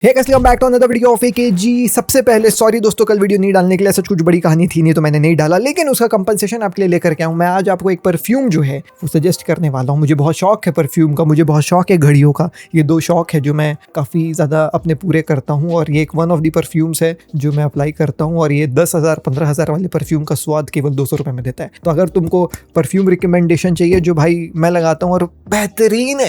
Hey guys, welcome back to another video of AKG. सबसे पहले sorry दोस्तों, कल वीडियो नहीं डालने के लिए, सच कुछ बड़ी कहानी थी नहीं तो मैंने नहीं डाला, लेकिन उसका कंपनसेशन आपके लिए लेकर के आऊँ। मैं आज आपको एक परफ्यूम जो है वो सजेस्ट करने वाला हूँ। मुझे बहुत शौक है परफ्यूम का, मुझे बहुत शौक है घड़ियों का। ये दो शौक है जो मैं काफ़ी ज़्यादा अपने पूरे करता हूँ और ये एक वन ऑफ दी परफ्यूम्स है जो मैं अप्लाई करता हूँ। और ये 10,000 15,000 वाले परफ्यूम का स्वाद केवल 200 रुपये में देता है। तो अगर तुमको परफ्यूम रिकमेंडेशन चाहिए जो भाई मैं लगाता हूँ और बेहतरीन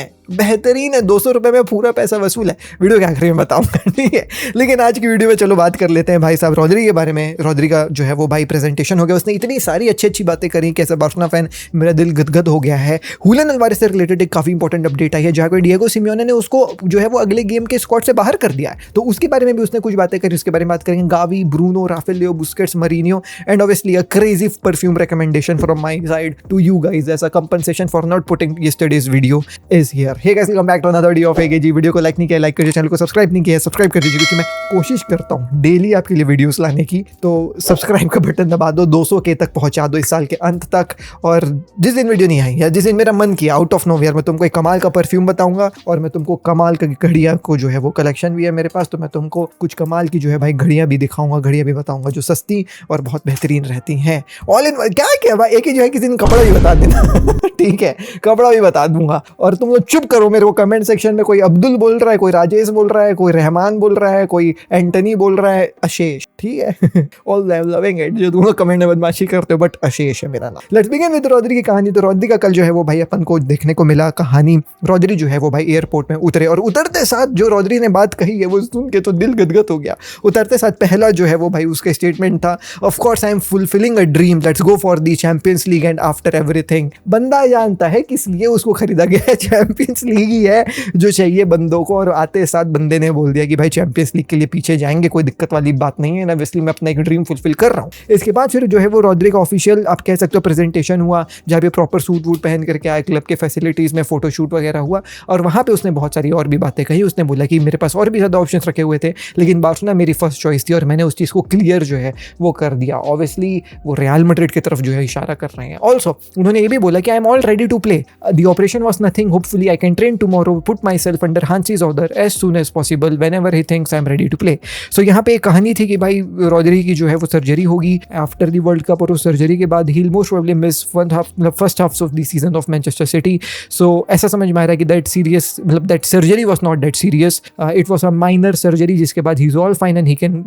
है 200 रुपये में पूरा पैसा वसूल है, वीडियो के आखिरी में बताऊंगा, ठीक है। लेकिन आज की वीडियो में चलो बात कर लेते हैं भाई साहब रॉड्री के बारे में। रॉड्री का जो है वो भाई प्रेजेंटेशन हो गया, उसने इतनी सारी अच्छी अच्छी बातें करी कि ऐसा बार्सिलोना फैन मेरा दिल गदगद हो गया है। हुलियन अल्वारेज से रिलेटेड एक काफ़ी इंपॉर्टेंट अपडेट आई है जहाँ पे डिएगो सिमियोने ने उसको जो है वो अगले गेम के स्क्वाड से बाहर कर दिया है, तो उसके बारे में भी उसने कुछ बातें करी। उसके बारे में बात करेंगे। गावी, ब्रूनो, राफेलियो, बुस्केट्स, मरीनियो and obviously a crazy perfume recommendation from my side to you guys as a compensation for not putting yesterday's video is here. Hey guys, welcome back to another video of AKG. Video को like नहीं किया like कर दीजिए, channel को subscribe नहीं किया subscribe कर दीजिए, क्योंकि मैं कोशिश करता हूँ डेली आपके लिए वीडियोस लाने की। तो सब्सक्राइब का बटन दबा दो, 200K तक पहुंचा दो इस साल के अंत तक। और जिस दिन वीडियो नहीं आई या जिस दिन मेरा मन किया आउट ऑफ नोवेयर मैं तुमको एक कमाल का परफ्यूम बताऊंगा और मैं तुमको कमाल का घड़ियाँ को जो है वो कलेक्शन भी है मेरे पास, तो मैं तुमको कुछ कमाल की जो है भाई घड़ियाँ भी दिखाऊंगा, घड़ियाँ भी बताऊंगा जो सस्ती और बहुत बेहतरीन रहती हैं। ऑल इन क्या भाई, एक ही जो है किसी दिन कपड़ा भी बता देना ठीक है, कपड़ा भी बता दूंगा। और तुम लोग चुप करो, मेरे को कमेंट सेक्शन में कोई अब्दुल बोल रहा है, कोई राजेश बोल रहा है, कोई रहमान बोल रहा है, कोई एंटनी बोल रहा है, अशेष, ठीक है all I am loving it जो तुम लोग कमेंट में बदमाशी करते हो, बट अशेष है मेरा नाम। लेट्स बिगिन विद रॉड्री की कहानी। तो रॉड्री का कल जो है वो भाई अपन को देखने को मिला कहानी। रॉड्री जो है वो भाई एयरपोर्ट में उतरे और उतरते साथ जो रॉड्री ने बात कही है वो सुन के तो दिल गदगद हो गया। उतरते साथ पहला जो है वो भाई उसका स्टेटमेंट था, of course I am fulfilling a dream, let's go for the champions league and after everything. बंदा जानता है किस लिए उसको खरीदा गया है, चैंपियंस लीग ही है जो चाहिए बंदों को। और आते साथ बंदे ने बोल दिया कि भाई चैंपियंस लीग के लिए पीछे जाएंगे, कोई दिक्कत वाली बात नहीं है ना, ऑब्वियसली मैं अपना एक ड्रीम फुलफिल कर रहा हूँ। इसके बाद फिर जो है वो रॉड्री का ऑफिशियल आप कह सकते हो प्रेजेंटेशन हुआ, जहाँ पे प्रॉपर सूट वूट पहन करके आए, क्लब के फैसिलिटीज़ में फोटोशूट वगैरह हुआ और वहाँ पे उसने बहुत सारी और भी बातें कही। उसने बोला कि मेरे पास और भी ज़्यादा ऑप्शंस रखे हुए थे, लेकिन बार्सिलोना मेरी फर्स्ट चॉइस थी और मैंने उस चीज़ को क्लियर जो है वो कर दिया। ऑब्वियसली वो रियल मैड्रिड की तरफ जो है इशारा कर रहे हैं। ऑल्सो उन्होंने ये भी बोला कि I am all ready to play, the operation was nothing, hopefully I can train tomorrow, put myself under Hansi's order as soon as possible whenever he thinks I am ready to play. So यहाँ पे एक कहानी थी कि भाई Rodri की जो है वो सर्जरी होगी आफ्टर द वर्ल्ड कप, और उस सर्जरी के बाद he most probably miss first half of the season of Manchester City. So ऐसा समझ में आ रहा है कि दैट सीरियस मतलब that surgery was not that serious, it was a minor surgery, जिसके बाद he is all fine and he can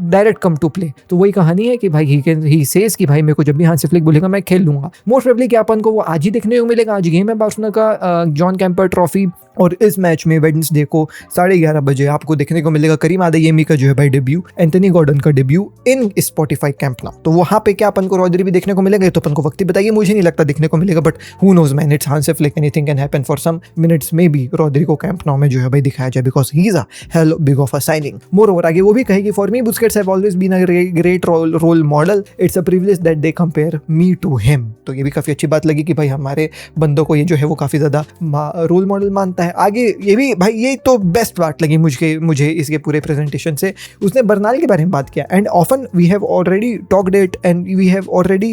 direct come to play. तो वही कहानी है कि भाई ही सेज कि भाई मेरे को जब भी हांसी फ्लिक बोलेगा मैं खेल लूंगा। मोस्ट प्रोबेबली क्या अपन को वो आज ही देखने को मिलेगा, आज गेम है बार्सिलोना का जॉन कैम्पर ट्रॉफी, और इस मैच में वेडनेसडे को 11:30 बजे आपको देखने को मिलेगा करीम अदेयेमी का जो है भाई डेब्यू, एंथनी गॉर्डन का debut in Spotify camp now. तो वहाँ पे क्या अपन को रॉड्री भी देखने को मिलेगा, तो अपन को वक्त ही बताइए, मुझे नहीं लगता देखने को मिलेगा, but who knows man, it's Hansi Flick, anything can happen for some minutes में भी रॉड्री को कैंप नाउ में जो है भाई दिखाया जाए, because he is a hell big of a signing. Moreover आगे वो भी कहेगी, for me Busquets have always been a great role model, it's a privilege that they compare me to him. तो ये भी काफी अच्छी बात लगी कि भाई हमारे बंदों को ये जो है वो काफी ज्यादा रोल मॉडल मानता है। आगे ये भी भाई ये तो बेस्ट बात लगी मुझे इसके पूरे प्रेजेंटेशन से, उसने बर्नाल के बारे में बात किया। And often we have already talked it and we have already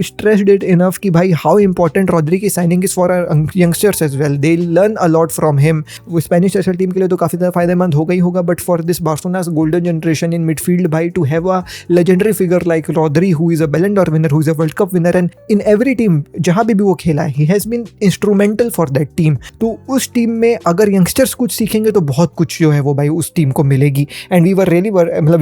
stressed it enough कि भाई हाउ इंपॉर्टेंट रॉड्री की signing is for youngsters as well, they learn a lot from him. वो स्पेनिश नेशनल टीम के लिए तो काफी ज्यादा फायदेमंद हो गई होगा, but for this Barcelona's golden generation in midfield भाई to have a legendary figure like Rodri who is a Ballon Dar winner, who is a World Cup winner, and in every team जहां भी वो खेला है he has been instrumental for that team. तो उस team में अगर यंगस्टर्स कुछ सीखेंगे तो बहुत कुछ जो है वो भाई उस टीम को मिलेगी। एंड वी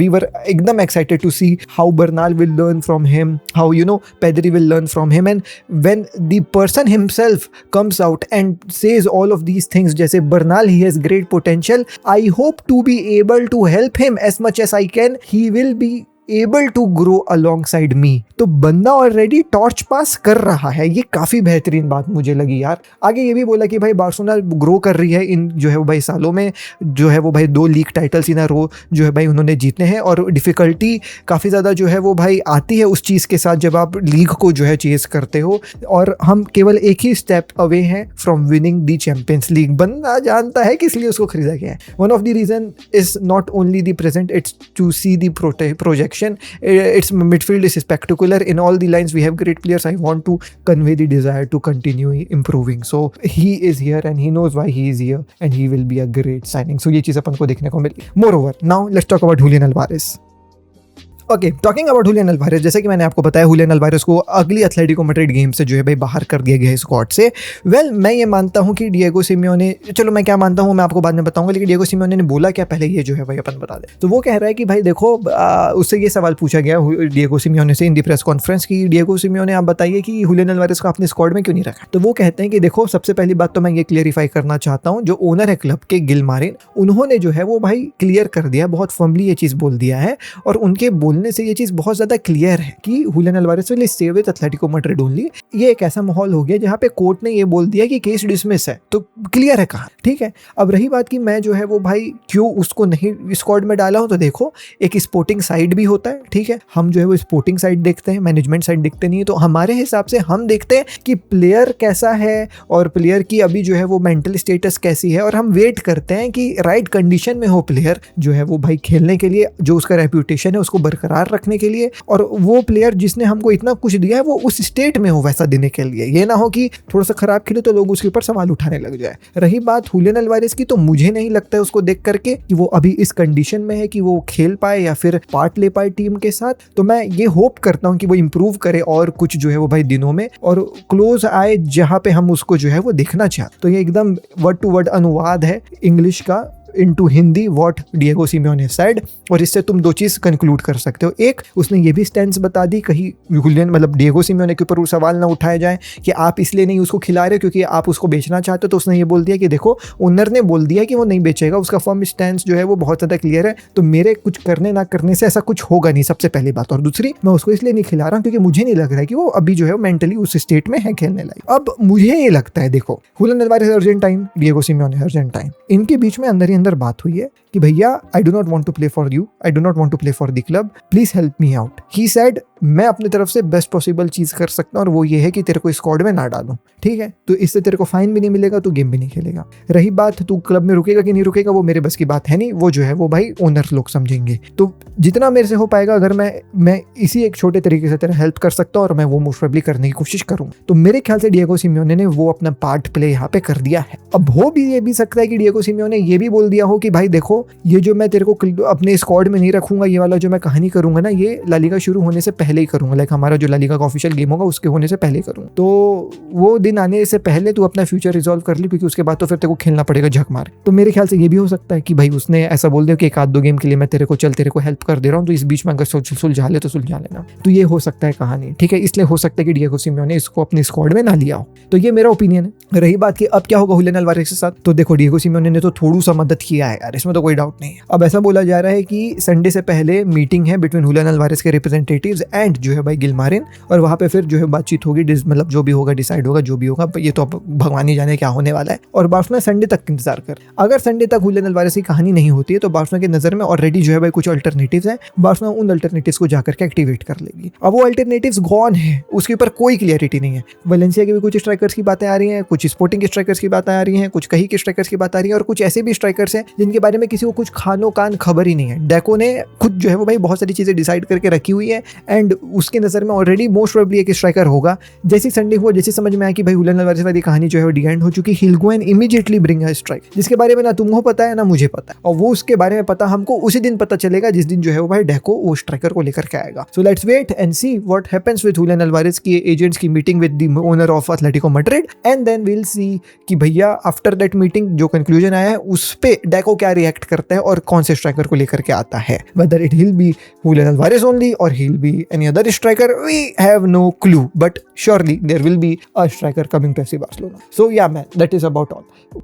वर एकदम excited to see how Bernal will learn from him, how Pedri will learn from him, and when the person himself comes out and says all of these things, जैसे Bernal he has great potential, I hope to be able to help him as much as I can, he will be able to grow alongside me. तो बंदा already torch पास कर रहा है, ये काफी बेहतरीन बात मुझे लगी यार। आगे ये भी बोला कि भाई बार्सिलोना ग्रो कर रही है इन जो है वो भाई सालों में, जो है वो भाई 2 लीग टाइटल्स इन अ रो जो है भाई उन्होंने जीतने हैं, और डिफिकल्टी काफ़ी ज़्यादा जो है वो भाई आती है उस चीज़ के साथ जब आप लीग को जो है चेस करते हो, और हम केवल एक ही स्टेप अवे हैं from winning the Champions League. बंदा जानता है कि इसलिए उसको खरीदा गया है। One of the reason is not only the present, it's to see the projection direction. Its midfield is spectacular. In all the lines, we have great players. I want to convey the desire to continue improving. So he is here and he knows why he is here and he will be a great signing. So ये चीज़ अपन को देखने को मिली. Moreover, now let's talk about Julian Alvarez. Okay, talking about Julian Alvarez, जैसे कि मैंने आपको बताया Julian Alvarez को अगली एथलेटिको मैड्रिड गेम से जो है भाई बाहर कर दिया गया है स्क्वाड से. वेल, मैं ये मानता हूँ कि डिएगो सिमियोने, चलो मैं क्या मानता हूँ मैं आपको बाद में बताऊंगा, लेकिन डिएगो सिमियोने ने बोला क्या पहले ये जो है भाई अपन बता दे. तो वो कह रहा है कि भाई देखो, उससे ये सवाल पूछा गया डिएगो सिमियोने से इन दी प्रेस कॉन्फ्रेंस कि डिएगो सिमियोने आप बताइए कि हुलियन अल्वारेज को अपने स्क्वाड में क्यों नहीं रखा. तो वो कहते हैं कि देखो, सबसे पहली बात तो मैं ये क्लियरिफाई करना चाहता हूँ, जो ओनर है क्लब के गिलमारिन, उन्होंने जो है वो भाई क्लियर कर दिया, बहुत फर्मली ये चीज़ बोल दिया है और उनके बोलने से ये चीज़ बहुत ज्यादा क्लियर है कि Julian Alvarez will stay with Atletico Madrid only. ये एक ऐसा माहौल हो गया जहां पे कोर्ट ने ये बोल दिया कि केस डिसमिस है, तो क्लियर है कहां. ठीक है, अब रही बात कि मैं जो है वो भाई क्यों उसको नहीं स्क्वाड में डाला हूं, तो देखो, एक स्पोर्टिंग साइड भी होता है. ठीक है, हम जो है वो स्पोर्टिंग साइड देखते हैं, मैनेजमेंट साइड देखते नहीं है. तो हमारे हिसाब से हम देखते हैं कि प्लेयर कैसा है और प्लेयर की अभी जो है वो मेंटल स्टेटस कैसी है, और हम वेट करते हैं कि राइट कंडीशन में हो प्लेयर जो है वो भाई खेलने के लिए, जो उसका रेप्यूटेशन है उसको बरकरार रखने के लिए, और वो प्लेयर जिसने हमको इतना कुछ दिया है वो उस स्टेट में हो वैसा देने के लिए. ये ना हो कि थोड़ा सा खराब खेले तो लोग उसके ऊपर सवाल उठाने लग जाए. रही बात हुलियन अल्वारेज की, तो मुझे नहीं लगता है उसको देख करके कि वो अभी इस कंडीशन में है कि वो खेल पाए या फिर पार्ट ले पाए टीम के साथ. तो मैं ये होप करता हूँ कि वो इंप्रूव करे और कुछ जो है वो भाई दिनों में और क्लोज आए जहाँ पे हम उसको जो है वो देखना चाहते. तो ये एकदम वर्ड टू वर्ड अनुवाद है इंग्लिश का into Hindi what Diego Simeone said, और इससे तुम दो चीज़ कंक्लूड कर सकते हो. एक, उसने ये भी स्टैंस बता दी, कहीं हुलियन मतलब डिएगो सिमियोने के ऊपर वो सवाल ना उठाए जाए कि आप इसलिए नहीं उसको खिला रहे क्योंकि आप उसको बेचना चाहते हो. तो उसने ये बोल दिया कि देखो, ओनर ने बोल दिया कि वो नहीं बेचेगा, उसका फर्म स्टैंस जो है वो बहुत ज़्यादा क्लियर है, तो मेरे कुछ करने ना करने से ऐसा कुछ होगा नहीं, सबसे पहली बात. और दूसरी, मैं उसको इसलिए नहीं खिला रहा हूँ क्योंकि मुझे नहीं लग रहा है कि वो अभी जो है मेंटली उस स्टेट में है खेलने लायक. अब मुझे ये लगता है, देखो, Julian Alvarez Argentine, Diego Simeone Argentine, इनके बीच में अंदर ही अंदर बात हुई है कि भैया, I do not want to play for you, I do not want to play for the club, please help me out. He said, मैं अपनी तरफ से बेस्ट पॉसिबल चीज कर सकता हूँ और वो ये है कि तेरे को स्क्वाड में ना डालूं. ठीक है, तो इससे तेरे को फाइन भी नहीं मिलेगा, तू गेम भी नहीं खेलेगा. रही बात तू क्लब में रुकेगा कि नहीं रुकेगा, वो मेरे बस की बात है नहीं, वो जो है वो भाई ओनर लोग समझेंगे. तो जितना मेरे से हो पाएगा, अगर मैं इसी एक छोटे तरीके से तेरा हेल्प कर सकता हूँ और मैं वो मोस्ट प्रोबेबली करने की कोशिश करूँ, तो मेरे ख्याल से डिएगो सिमियोने ने वो अपना पार्ट प्ले यहाँ पे कर दिया है. अब हो भी ये भी सकता है कि डिएगो सिमियोने ये भी बोल दिया हो कि भाई देखो, ये जो मैं तेरे को अपने स्क्वाड में नहीं रखूंगा, ये वाला जो मैं कहानी करूंगा ना, ये ला लीगा शुरू होने से पहले ही करूंगा, लाइक हमारा जो ला लीगा का ऑफिशियल गेम होगा उसके होने से पहले करूँ. तो वो दिन आने से पहले तू अपना फ्यूचर रिजॉल्व कर ली, क्योंकि उसके बाद तो फिर तेरे को खेलना पड़ेगा झक मार. तो मेरे ख्याल से ये भी हो सकता है कि भाई उसने ऐसा बोल दिया कि एक आध दो गेम के लिए मैं तेरे को हेल्प कर दे रहा हूँ, तो इस बीच में अगर सुलझा ले तो सुलझा लेना. तो ये हो सकता है कहानी. ठीक है, इसलिए हो सकता है कि डिएगो सिमियोने इसको अपने स्क्वाड में ना लिया हो. तो ये मेरा ओपिनियन है. रही बात कि अब क्या होगा हुलियन अल्वारेज के साथ, तो देखो, डिएगो सिमियोने ने तो थोड़ी सा मदद किया है यार, इसमें तो कोई डाउट नहीं है. अब ऐसा बोला जा रहा है कि संडे से पहले मीटिंग है बिटवीन हुलियन अल्वारेज के रिप्रेजेंटेटिव्स एंड जो है भाई गिलमारिन, और वहाँ पे फिर जो है बातचीत होगी, मतलब जो भी होगा डिसाइड होगा, जो भी होगा, ये तो अब भगवान ही जाने क्या होने वाला है. और बार्सिलोना संडे तक इंतजार कर. अगर संडे तक हुलियन अल्वारेज की कहानी नहीं होती है तो बार्सिलोना की नजर में ऑलरेडी जो है भाई कुछ अल्टरनेटिव्स हैं. बार्सिलोना उन अल्टरनेटिव्स को जाकर के एक्टिवेट कर लेगी. अब वो अल्टरनेटिव्स कौन है उसके ऊपर कोई क्लियरिटी नहीं है. वैलेंसिया के भी कुछ स्ट्राइकर्स की बातें आ रही हैं, कुछ स्पोर्टिंग के स्ट्राइकर्स की बातें आ रही हैं, कुछ कहीं के स्ट्राइकर्स की बात आ रही है, और कुछ ऐसे भी स्ट्राइकर्स हैं जिनके बारे में किसी को कुछ खानो कान खबर ही नहीं है. डेको ने खुद जो है वो भाई बहुत सारी चीजें डिसाइड करके रखी हुई है एंड उसके नजर में ऑलरेडी मोस्ट प्रोबेबली एक स्ट्राइकर होगा. जैसे संडे हुआ, जैसे समझ में आया कि भाई हुलियन अल्वारेज वाली कहानी जो है वो डी एंड हो चुकी, he will go and immediately bring a strike, जिसके बारे में ना तुमको पता है ना मुझे पता है, और वो उसके बारे में पता हमको उसी दिन पता चलेगा जिस दिन जो है वो भाई डेको वो स्ट्राइकर को लेकर के आएगा. So let's wait and see what happens with Julian Alvarez की एजेंट्स की meeting with the owner of Atletico Madrid, and then we will see कि भैया आफ्टर दैट मीटिंग जो कंक्लूजन आया है उस पे डेको क्या रिएक्ट करता है और कौन से स्ट्राइकर को लेकर के आता है. Whether it will be Julian Alvarez only or he will be any other striker, we have no clue, but surely there will be a striker coming to FC Barcelona. So yeah man, that is about all.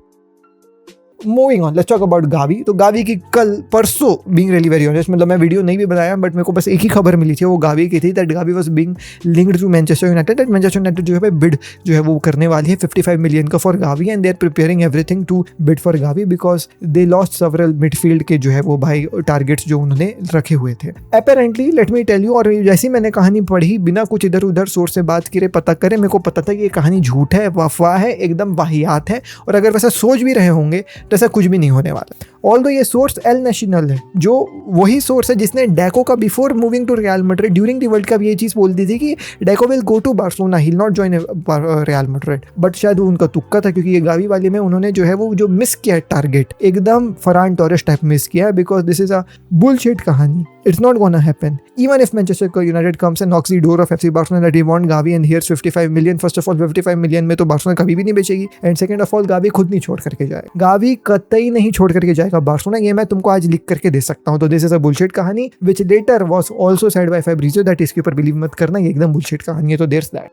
Moving on, let's talk about Gavi. तो Gavi की कल परसों, being really very honest, मतलब मैं video नहीं भी बनाया but मेरे को बस एक ही खबर मिली थी, वो गावी की थी, that Gavi was being linked to Manchester United. That Manchester United जो है बिड जो है वो करने वाली है 55 मिलियन का for Gavi, and they are preparing everything to bid for Gavi because they lost several midfield के जो है वो भाई टारगेट्स जो उन्होंने रखे हुए थे apparently. Let me tell you, और जैसी मैंने कहानी पढ़ी बिना कुछ इधर उधर सोर्स से बात करे पता करे, मेरे को पता था कि ये कहानी झूठ है, अफवाह है, एकदम वाहियात है, और अगर वैसा सोच भी रहे होंगे तो ऐसा कुछ भी नहीं होने वाला. ऑल्दो ये सोर्स एल नेशनल है, जो वही सोर्स है जिसने डेको का before moving to Real Madrid during the World Cup ये चीज बोल दी थी कि Deco will go to Barcelona, he will not join Real Madrid. But शायद वो उनका तुक्का था, क्योंकि ये गावी वाले में उन्होंने जो है वो जो मिस किया है टारगेट, एकदम फरान टोरेस टाइप मिस किया है, because this is a bullshit कहानी। It's not gonna happen. Even if Manchester United comes and knocks the door of FC Barcelona that he want Gavi and here's 55 million. First of all, 55 million में तो Barcelona कभी भी नहीं बेचेगी, and second of all, Gavi खुद नहीं छोड़ करके जाएगा, गावी कतई नहीं छोड़ करके जाएगा बार्सिलोना। ये मैं तुमको आज लिख करके दे सकता हूँ। तो दिस इज अ बुलशिट कहानी which later was also said by Fabrizio that इसके ऊपर बिलीव मत करना, ये एकदम बुलशिट कहानी है। तो there's that.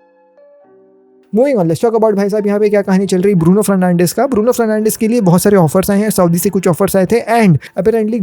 Moving on, let's talk about भाई साहब यहाँ पे क्या कहानी चल रही ब्रूनो फर्नांडिस का। ब्रूनो फर्नांडिस के लिए बहुत सारे ऑफर्स आए हैं, सऊदी से कुछ ऑफर्स आए थे, एंड अपेरेंटली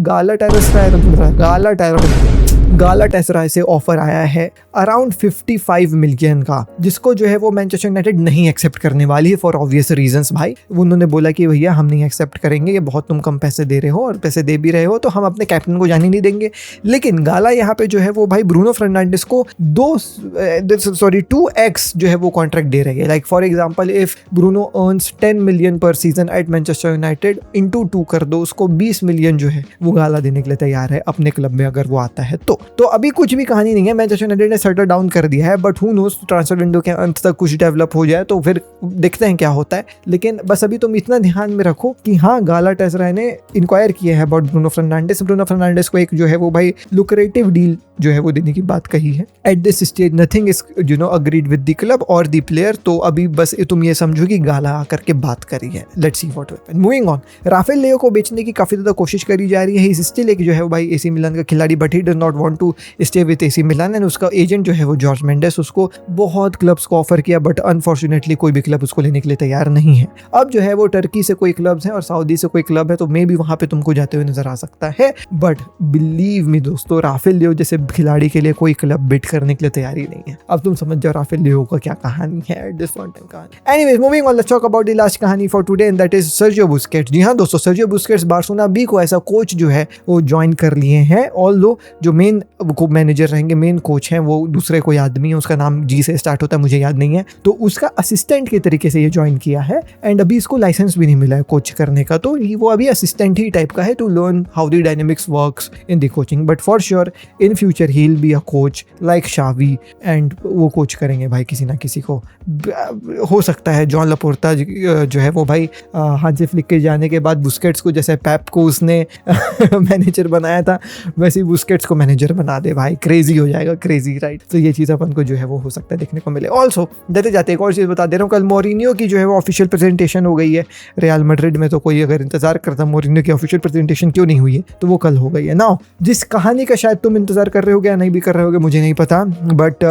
गालाटासराय से ऑफर आया है अराउंड 55 मिलियन का, जिसको जो है वो मैनचेस्टर यूनाइटेड नहीं एक्सेप्ट करने वाली है फॉर ऑब्वियस रीजंस। भाई उन्होंने बोला कि भैया हम नहीं एक्सेप्ट करेंगे, ये बहुत तुम कम पैसे दे रहे हो, और पैसे दे भी रहे हो तो हम अपने कैप्टन को जाने नहीं देंगे। लेकिन गाला यहाँ पे जो है वो भाई ब्रूनो फर्नांडिस को 2x जो है वो कॉन्ट्रैक्ट दे रही है। Like for example, if Bruno earns 10 million per season at Manchester United, into 2 कर दो, उसको 20 मिलियन जो है वो गाला देने के लिए तैयार है अपने क्लब में, अगर वो आता है तो अभी कुछ भी कहानी नहीं है, मैनचेस्टर यूनाइटेड ने शटर डाउन कर दिया है। But who knows, transfer window के अंत तक कुछ डेवलप हो जाए तो फिर देखते हैं क्या होता है। लेकिन बस अभी तुम इतना ध्यान में रखो कि हाँ, गालाटासराय ने इंक्वायर किया है about Bruno Fernandes. Bruno Fernandes को एक जो है वो भाई लुक्रेटिव डील जो है वो देने की बात कही है। At this stage nothing is agreed with the club और द प्लेयर। तो अभी बस तुम ये समझो कि गाला आकर के बात करी है। Let's see what happens. Moving on, Rafael Leao को बेचने की काफी ज्यादा कोशिश करी जा रही है। इज स्टिल एक जो है वो भाई एसी मिलान का खिलाड़ी, but he does not want to stay with AC Milan. And उसका एजेंट जो है वो जॉर्ज मेंडेस, उसको बहुत क्लब्स को ऑफर किया, बट अनफॉर्चुनेटली कोई भी क्लब उसको लेने के लिए तैयार नहीं है। अब जो है वो टर्की से कोई क्लब्स हैं और सऊदी से कोई क्लब है, तो मे भी वहां पे तुमको जाते हुए नजर आ सकता है। बट बिलीव मी दोस्तों, राफेल लियो जैसे खिलाड़ी के लिए कोई क्लब बिड करने के लिए तैयार ही नहीं है। अब तुम समझ जाओ राफेल लियो का क्या कहानी है एट दिस पॉइंट इन कहानी। Anyways, moving on, let's talk about the last कहानी for today and that is Sergio Busquets. जी हाँ दोस्तों, सर्जियो बुस्केट्स बार्सिलोना बी को ऐसा कोच जो है वो ज्वाइन कर लिए हैं। ऑल्दो जो मेन मैनेजर रहेंगे, मेन कोच हैं, वो दूसरे कोई आदमी है, उसका नाम जी से स्टार्ट होता है, मुझे याद नहीं है। तो उसका असिस्टेंट के तरीके से ये ज्वाइन किया है, एंड अभी इसको लाइसेंस भी नहीं मिला है कोच करने का, तो वो अभी असिस्टेंट ही टाइप का है to learn how the dynamics works in the coaching. But for sure in future he will be a coach like Xavi, and वो कोच करेंगे भाई किसी ना किसी को। हो सकता है जॉन लपोर्ता जो है वो भाई हांसी फ्लिक के जाने के बाद बुस्केट्स को, जैसे पेप को उसने मैनेजर बनाया था, वैसे ही बुस्केट्स को मैनेजर बना दे भाई। क्रेजी हो जाएगा, क्रेजी, राइट। तो ये चीज़ अपन को जो है वो हो सकता है देखने को मिले। ऑल्सो देते जाते एक और चीज़ बता दे रहा हूँ, कल मोरिनियो की जो है वो ऑफिशियल प्रेजेंटेशन हो गई है रियल मैड्रिड में। तो कोई अगर इंतजार करता मोरिनियो की ऑफिशियल प्रेजेंटेशन क्यों नहीं हुई है, तो वो कल हो गई है। नाउ जिस कहानी का शायद तुम इंतजार कर रहे हो या नहीं भी कर रहे होगे मुझे नहीं पता, but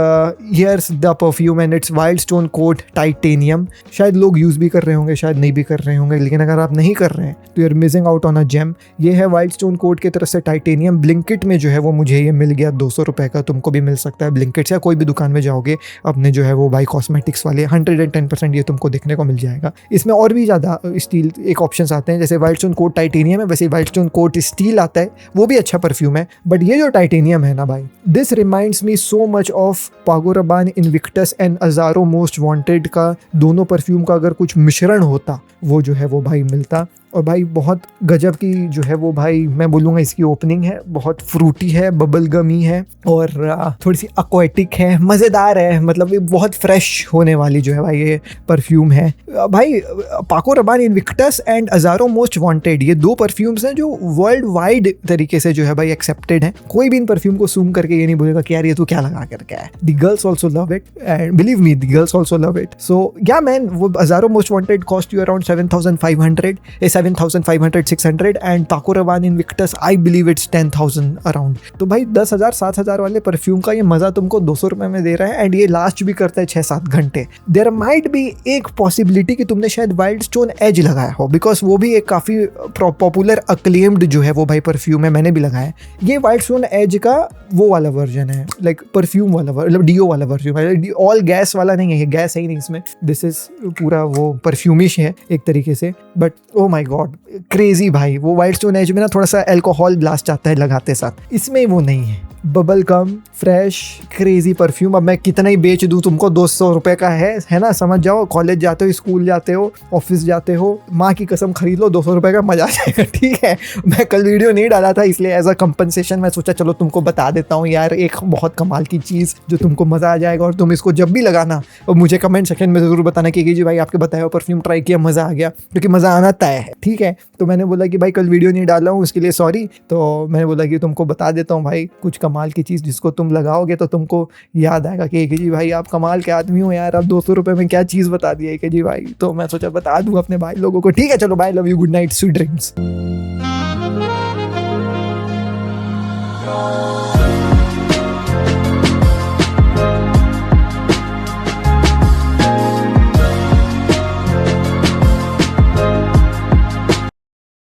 here's the perfume and it's Wild Stone Code Titanium. शायद लोग यूज भी कर रहे होंगे, शायद नहीं भी कर रहे होंगे, लेकिन अगर आप नहीं कर रहे हैं तो you are missing out on a gem. ये है वाइल्ड स्टोन कोट की तरफ से टाइटेनियम। ब्लिंकिट में जो है वो मुझे ये मिल गया 200 रुपए का, तुमको भी मिल सकता है ब्लिंकिट से, कोई भी दुकान में जाओगे अपने जो है वो भाई कॉस्मेटिक्स वाले, 110% ये तुमको देखने को मिल जाएगा। इसमें और भी ज़्यादा स्टील एक ऑप्शंस आते हैं, जैसे वाइल्ड स्टोन कोट टाइटेनियम है, वैसे वाइल्ड स्टोन कोट स्टील आता है, वो भी अच्छा परफ्यूम है। बट ये जो टाइटेनियम है ना भाई, this reminds me so much of Paco Rabanne, Invictus and Azzaro Most Wanted का दोनों परफ्यूम का अगर कुछ मिश्रण होता, वो जो है वो भाई मिलता। और भाई बहुत गजब की जो है वो भाई मैं बोलूँगा इसकी ओपनिंग है, बहुत फ्रूटी है, बबल गमी है और थोड़ी सी एक्वेटिक है, मज़ेदार है, मतलब ये बहुत फ्रेश होने वाली जो है भाई ये परफ्यूम है भाई। पाको Rabanne, Invictus and Azzaro Most wanted, ये 2 परफ्यूम्स हैं जो वर्ल्ड वाइड तरीके से जो है भाई एक्सेप्टेड हैं। कोई भी इन परफ्यूम को सूम करके ये नहीं बोलेगा कि यार ये तू क्या लगा करके है। The girls also love it and believe me, the girls also love it. So yeah man, वो Azzaro Most Wanted cost you around 7,500 7,500 600 and Paco Rabanne Invictus I believe it's 10,000 around. तो भाई 10,000 7,000 वाले परफ्यूम का ये मजा तुमको 200 रुपए में दे रहा है, एंड ये लास्ट भी करता है 6-7 घंटे। देयर माइट बी एक पॉसिबिलिटी कि तुमने शायद वाइल्ड स्टोन एज लगाया हो, बिकॉज वो भी एक काफी पॉपुलर अक्लेम्ड जो है वो भाई परफ्यूम है, मैंने भी लगाया है। ये वाइल्ड स्टोन एज का वो वाला वर्जन है, लाइक परफ्यूम वाला, मतलब डीओ वाला परफ्यूम है, ऑल गैस वाला नहीं है, ये गैस है ही नहीं इसमें, दिस इज पूरा वो परफ्यूमिश है एक तरीके से। But oh my God, crazy भाई। वो वाइल्ड स्टोन एज में ना थोड़ा सा अल्कोहल ब्लास्ट आता है लगाते साथ, इसमें वो नहीं है। Bubble gum fresh crazy perfume. अब मैं कितना ही बेच दूं तुमको, 200 रुपए का है ना, समझ जाओ। कॉलेज जाते हो, स्कूल जाते हो, ऑफिस जाते हो, माँ की कसम खरीद लो, 200 रुपए का मजा आ जाएगा। ठीक है, मैं कल वीडियो नहीं डाला था इसलिए एज अ कंपनसेशन मैं सोचा चलो तुमको बता देता हूँ यार, एक बहुत कमाल की चीज़ जो तुमको मज़ा आ जाएगा। और तुम इसको जब भी लगाना और मुझे कमेंट सेक्शन में ज़रूर बताना कि जी भाई आपके बताया परफ्यूम ट्राई किया, मज़ा आ गया, क्योंकि मज़ा आना तय है। ठीक है, तो मैंने बोला कि भाई कल वीडियो नहीं डाला हूँ उसके लिए सॉरी। तो मैंने बोला कि तुमको बता देता हूँ भाई कुछ कमाल की चीज़ जिसको तुम लगाओगे तो तुमको याद आएगा कि जी भाई आप कमाल के आदमी हो यार, आप 200 रुपये में क्या चीज़ बता दी है कि जी भाई। तो मैं सोचा बता दूँ अपने भाई लोगों को। ठीक है चलो, bye, love you, good night, sweet dreams.